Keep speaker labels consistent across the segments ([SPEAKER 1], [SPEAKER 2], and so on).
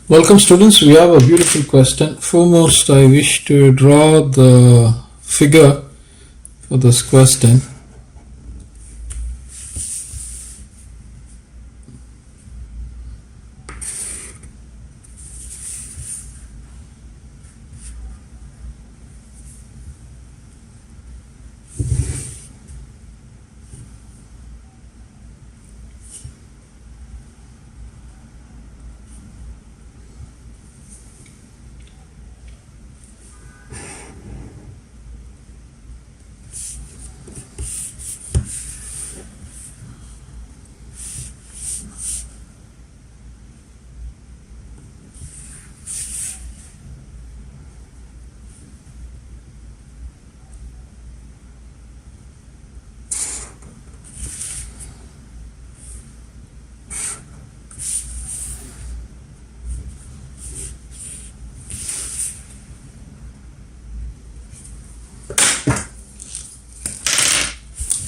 [SPEAKER 1] Welcome students, we have a beautiful question. Foremost, I wish to draw the figure for this question.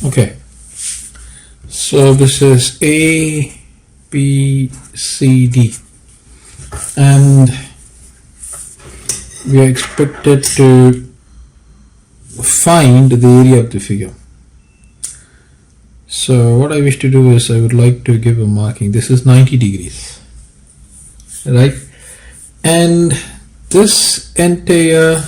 [SPEAKER 1] Okay, so this is A, B, C, D, and we are expected to find the area of the figure. So what I wish to do is I would like to give a marking. This is 90 degrees, right? And this entire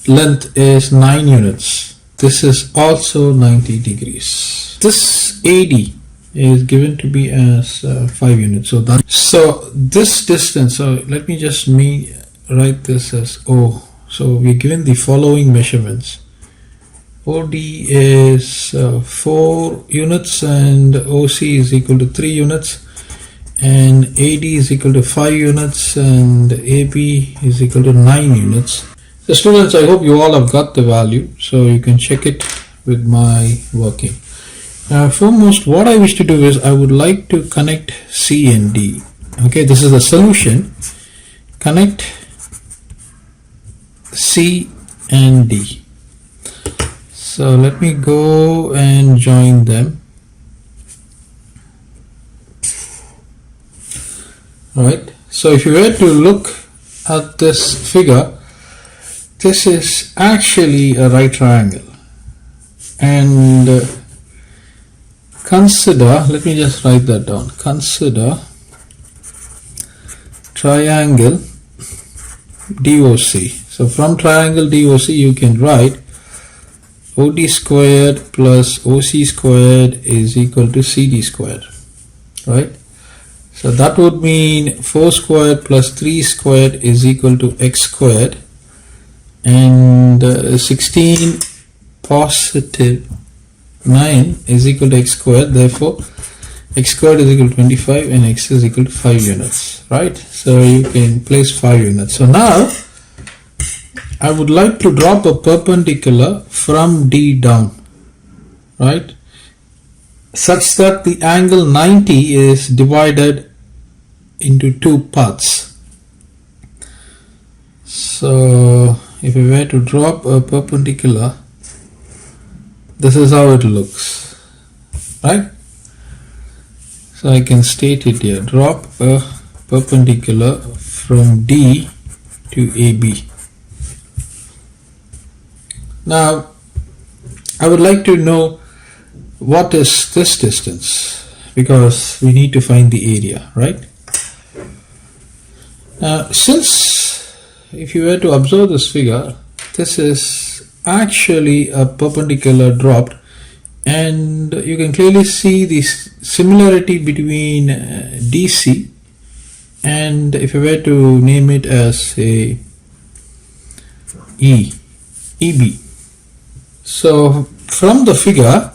[SPEAKER 1] length is 9 units. This is also 90 degrees. This AD is given to be as 5 units. So this distance, so let me just write this as O. So we're given the following measurements. OD is 4 units and OC is equal to 3 units, and AD is equal to 5 units and AB is equal to 9 units. So students, I hope you all have got the value, so you can check it with my working. Foremost, what I wish to do is I would like to connect C and D. Okay, this is the solution. Connect C and D. So let me go and join them. Alright, so if you were to look at this figure, this is actually a right triangle, and consider, let me just write that down, consider triangle DOC. So from triangle DOC you can write OD squared plus OC squared is equal to CD squared, right? So that would mean 4 squared plus 3 squared is equal to x squared, and 16 positive 9 is equal to x squared. Therefore x squared is equal to 25 and x is equal to 5 units, right? So you can place 5 units. So now I would like to drop a perpendicular from D down, right, such that the angle 90 is divided into 2 parts. So if we were to drop a perpendicular, this is how it looks, right? So I can state it here, drop a perpendicular from D to AB. Now I would like to know what is this distance, because we need to find the area, right? Now since if you were to observe this figure, this is actually a perpendicular dropped, and you can clearly see the similarity between DC and, if you were to name it as a EB. So from the figure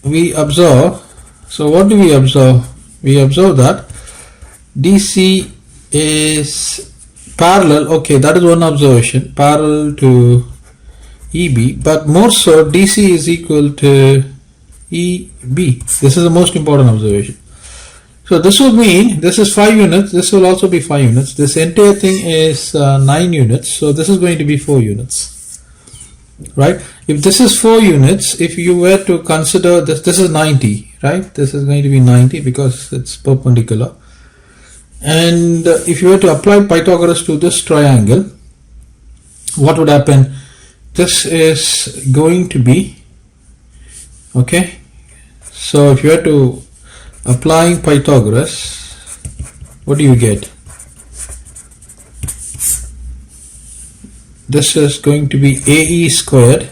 [SPEAKER 1] we observe, so what do we observe? We observe that DC is parallel, okay, that is one observation, parallel to EB, but more so DC is equal to EB. This is the most important observation. So this would mean this is 5 units, this will also be 5 units, this entire thing is 9 units, so this is going to be 4 units, right? if this is 4 units, if you were to consider this is 90, right? This is going to be 90 because it's perpendicular. And if you were to apply Pythagoras to this triangle, what would happen? This is going to be, okay, so if you were to applying Pythagoras, what do you get? This is going to be AE squared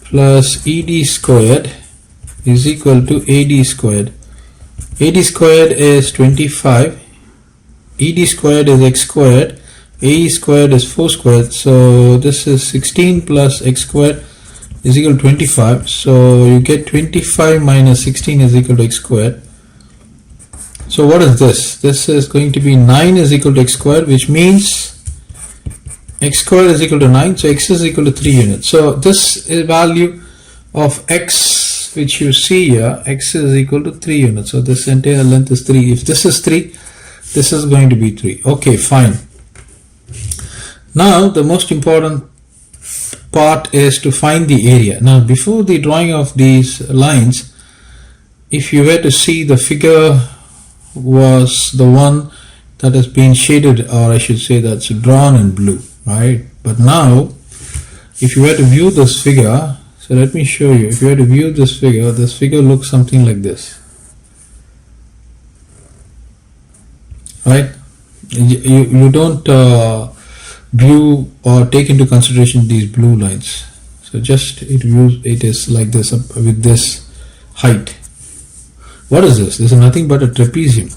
[SPEAKER 1] plus ED squared is equal to AD squared. AD squared is 25, ED squared is x squared, AE squared is 4 squared, so this is 16 plus x squared is equal to 25, so you get 25 minus 16 is equal to x squared. So what is this? This is going to be 9 is equal to x squared, which means x squared is equal to 9, so x is equal to 3 units. So this is value of x which you see here, x is equal to 3 units. So this entire length is 3. If this is 3, this is going to be 3. Okay, fine. Now the most important part is to find the area. Now before the drawing of these lines, if you were to see, the figure was the one that has been shaded, or I should say that's drawn in blue, right? But now if you were to view this figure, so let me show you. If you were to view this figure looks something like this, right? You don't view or take into consideration these blue lines, so just it is like this with this height. What is this? This is nothing but a trapezium,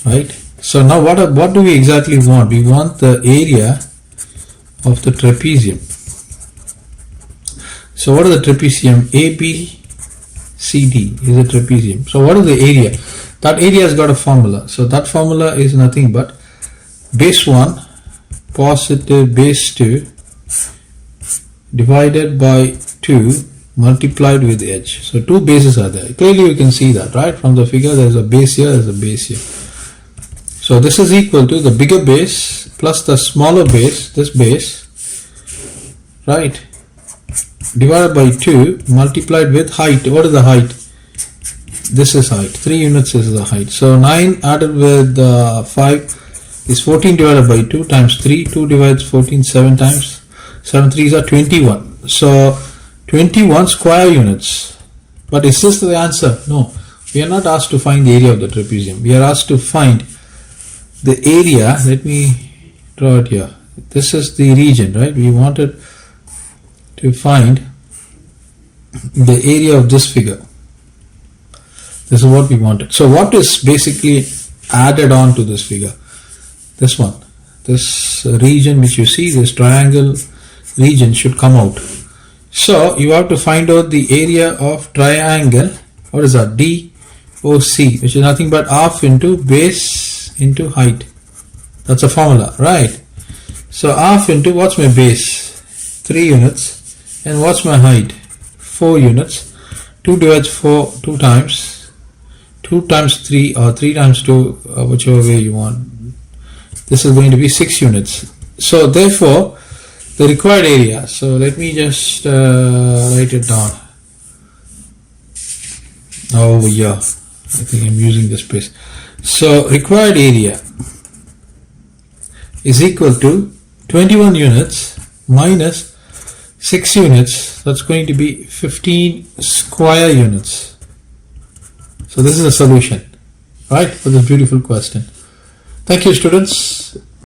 [SPEAKER 1] right? So now what do we exactly want? We want the area of the trapezium. So what is the trapezium? ABCD is a trapezium. So what is the area? That area has got a formula. So that formula is nothing but base 1 positive base 2 divided by 2 multiplied with edge. So 2 bases are there. Clearly you can see that, right? From the figure there is a base here, there is a base here. So this is equal to the bigger base plus the smaller base, this base, right, divided by 2 multiplied with height. What is the height? This is height. 3 units is the height. So 9 added with 5 is 14 divided by 2 times 3. 2 divides 14 7 times. 7 3s are 21. So 21 square units. But is this the answer? No. We are not asked to find the area of the trapezium. We are asked to find the area. Let me draw it here. This is the region, right? We wanted to find the area of this figure. This is what we wanted. So what is basically added on to this figure? This one. This region which you see, this triangle region should come out. So you have to find out the area of triangle. What is that? DOC, which is nothing but half into base into height. That's a formula, right? So half into, what's my base? 3 units. And what's my height? 4 units. 2 divides 4 2 times. 2 times 3 or 3 times 2, whichever way you want. This is going to be 6 units. So therefore the required area, so let me just write it down. Oh yeah, I think I'm using this space. So required area is equal to 21 units minus 6 units, that's going to be 15 square units. So this is a solution, right, for this beautiful question. Thank you, students.